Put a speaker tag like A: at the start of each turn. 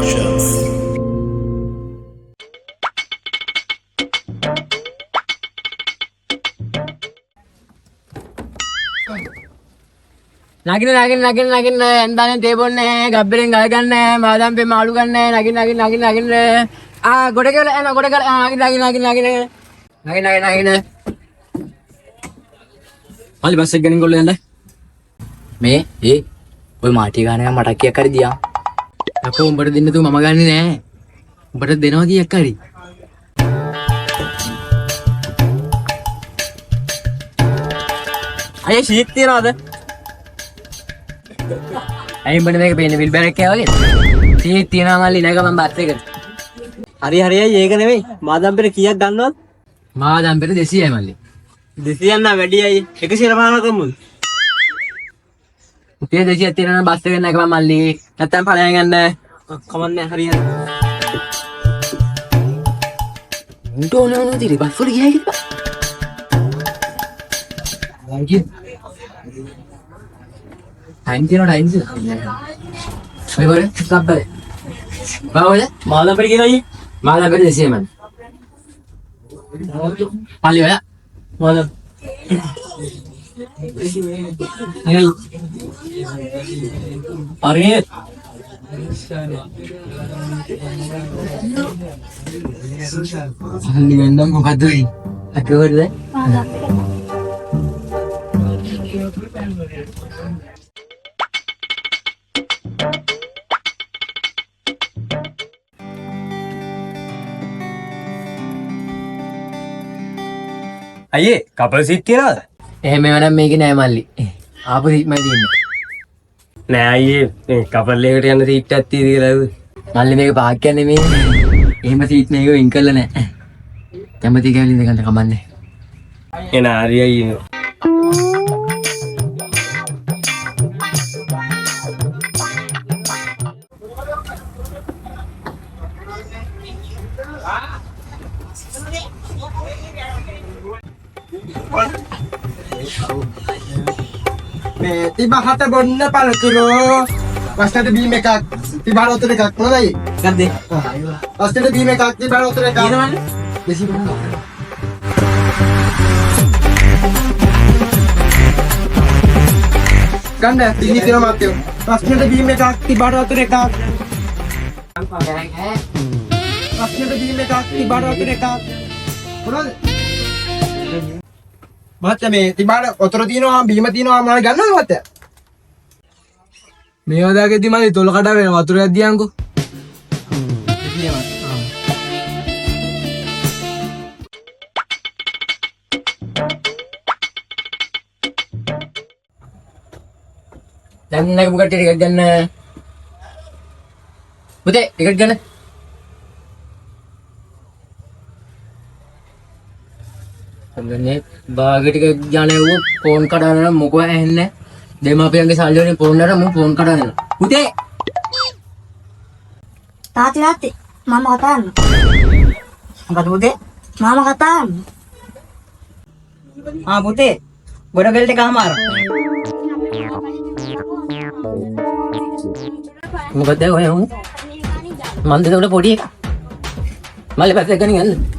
A: Productions.
B: නගින්න එන්දානේ තේබොන්නේ ගබ්බෙන් ගල් ගන්න මාදම් පෙ මාළු ගන්න නගින්න ගොඩ කියලා එන ගොඩ කියලා නගින්න
C: මල්ලි බස් එක ගනින් කොල්ල යන්න
B: මේ ඔය මාටි ගාන එක මට කීයක් හරි දියා අකෝ උඹට දෙන්න තු මම ගන්නෙ නෑ උඹට දෙනවා කීයක් හරි
C: අයියේ ෂීට් තියනවද
B: අයින් බඩ මේක පේන්නේ විල් බෑර් එකේ වගේ සීට් තියනවා මල්ලි නේක මම බස් එකට
C: හරි හරියයි ඒක නෙවෙයි මාදම් පෙර කීයක් ගන්නවද
B: මාදම් පෙර 200යි මල්ලි
C: 200 නම් වැඩි අය 100 පාන කමුද
B: උතේ 200ක් තියෙනවා නම් බස් එක නේක මම මල්ලි නැත්තම් ඵලයන් ගන්න
C: කමන්නේ හරි හරි
B: උන්ටෝනෝ දිරි බස් වල ගියා කිව්වා ටයිම් තියෙනවා ඔය වර කප්පල බාවල
C: මාදම් පෙර කියනවා අයියේ
B: මාදම් පෙර 200 මන් පල්ලි වල
C: මාදම් අරේ
B: අහන්න ගන්නම් මොකද්ද වෙයි අකවරද
C: අයියේ කපල් සීට් තියනවද
B: එහෙම වෙනම් මේක නෑ මල්ලි ආපු සීට්මයි තියෙන්නේ
C: නෑ අයියේ මේ කපල් එකකට යන සීට් එකක් තියෙද
B: මල්ලි මේක පාක්කයක් නෙමෙයි එහෙම සීට් මේක වින් කරලා නෑ කැමති කැවිලි ඉඳ ගන්න කමන්නේ
C: එන හරි අයියේ
D: මේ තිබහත බොන්න පළතුරු වස්තට බීම එකක් තිබහර උතර එකක් නෝදයි
C: ගද්දේ
D: වස්තට බීම එකක් තිබහර උතර එකක්
C: කියනවනේ
D: දෙසි බොන්න ගන්න තිනි තින මාත්‍යෝ වස්තට බීම එකක් තිබහර උතර එකක් වස්තට බීම එකක් තිබහර උතර එකක් මොනවද මහත්තයා මේ තිබහර උතර තියනවා බීම තියනවා මොනවද ගන්නවද මහත්තයා
B: මේ වදාගෙදි මල්ලි තොල කඩ වෙන වතුරක් දියන්කෝ දැන් නේක මුකට ටිකක් ගන්න පුතේ ටිකක් ගන්න අම්ගන්නේ බාගෙ ටික යන්නේ ෆෝන් කඩන මොකෝ ඇහෙන්නේ දෙමාපියන්ගේ සල්ලි වලින් ෆෝන් කරලා මම ෆෝන් කඩන පුතේ
E: තාත්ති මම කතා කරනවා.
C: මොකද පුතේ
E: මම කතා කරනවා.
C: පුතේ ගොඩ බෙල්ට් එක අමාර
B: මොකද ඔය මන් දෙනකොට පොඩි එක මල්ලි පැත්තට ගනින් යන්න